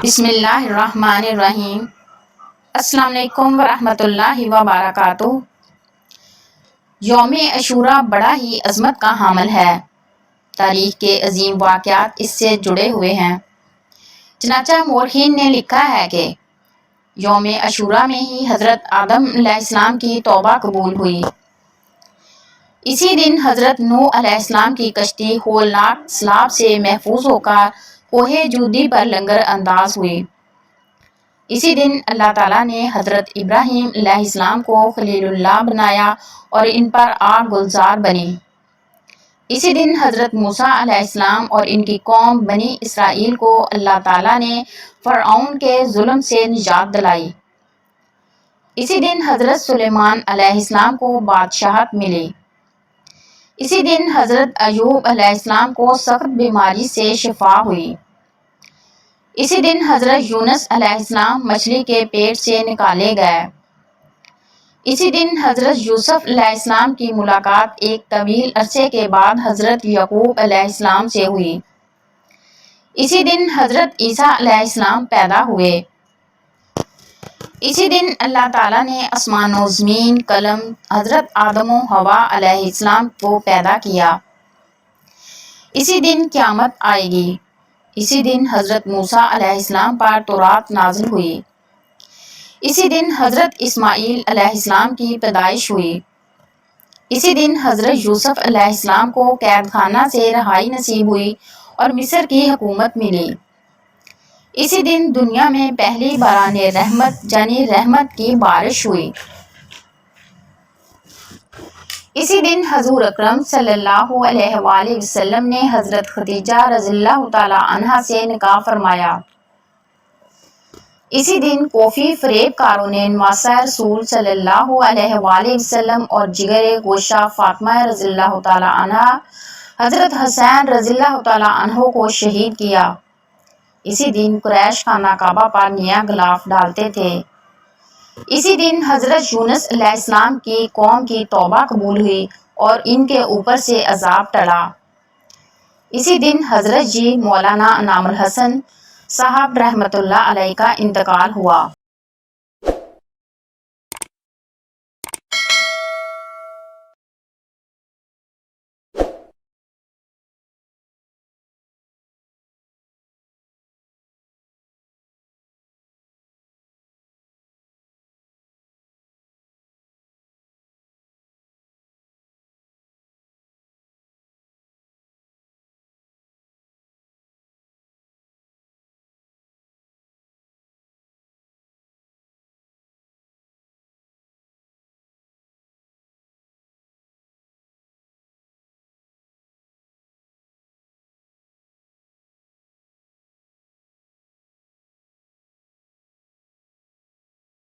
بسم اللہ الرحمن الرحیم۔ السلام علیکم ورحمۃ اللہ وبرکاتہ۔ یوم عاشوراء بڑا ہی عظمت کا حامل ہے۔ تاریخ کے عظیم واقعات اس سے جڑے ہوئے ہیں۔ چنانچہ مورخین نے لکھا ہے کہ یوم عاشوراء میں ہی حضرت آدم علیہ السلام کی توبہ قبول ہوئی۔ اسی دن حضرت نوح علیہ السلام کی کشتی ہولناک سیلاب سے محفوظ ہو کر کوہ جودی پر لنگر انداز ہوئی۔ اسی دن اللہ تعالیٰ نے حضرت ابراہیم علیہ السلام کو خلیل اللہ بنایا اور ان پر آگ گلزار بنی۔ اسی دن حضرت موسیٰ علیہ السلام اور ان کی قوم بنی اسرائیل کو اللہ تعالیٰ نے فرعون کے ظلم سے نجات دلائی۔ اسی دن حضرت سلیمان علیہ السلام کو بادشاہت ملی۔ اسی دن حضرت ایوب علیہ السلام کو سخت بیماری سے شفا ہوئی۔ اسی دن حضرت یونس علیہ السلام مچھلی کے پیٹ سے نکالے گئے۔ اسی دن حضرت یوسف علیہ السلام کی ملاقات ایک طویل عرصے کے بعد حضرت یعقوب علیہ السلام سے ہوئی۔ اسی دن حضرت عیسیٰ علیہ السلام پیدا ہوئے۔ اسی دن اللہ تعالیٰ نے آسمان و زمین، قلم، حضرت آدم و حوا علیہ السلام کو پیدا کیا۔ اسی دن قیامت آئے گی۔ اسی دن حضرت موسیٰ علیہ السلام پر تورات نازل ہوئی۔ اسی دن حضرت اسماعیل علیہ السلام کی پیدائش ہوئی۔ اسی دن حضرت یوسف علیہ السلام کو قید خانہ سے رہائی نصیب ہوئی اور مصر کی حکومت ملی۔ اسی دن دنیا میں پہلی باران رحمت یعنی رحمت کی بارش ہوئی۔ اسی دن حضور اکرم صلی اللہ علیہ وآلہ وسلم نے حضرت خدیجہ رضی اللہ تعالیٰ عنہا سے نکاح فرمایا۔ اسی دن کوفی فریب کاروں نے نواسہ رسول صلی اللہ علیہ وآلہ وسلم اور جگر گوشہ فاطمہ رضی اللہ تعالیٰ عنہا حضرت حسین رضی اللہ تعالیٰ عنہ کو شہید کیا۔ اسی دن قریش خانہ کعبہ پر نیا غلاف ڈالتے تھے۔ اسی دن حضرت یونس علیہ السلام کی قوم کی توبہ قبول ہوئی اور ان کے اوپر سے عذاب ٹلا۔ اسی دن حضرت مولانا انعام الحسن صاحب رحمۃ اللہ علیہ کا انتقال ہوا۔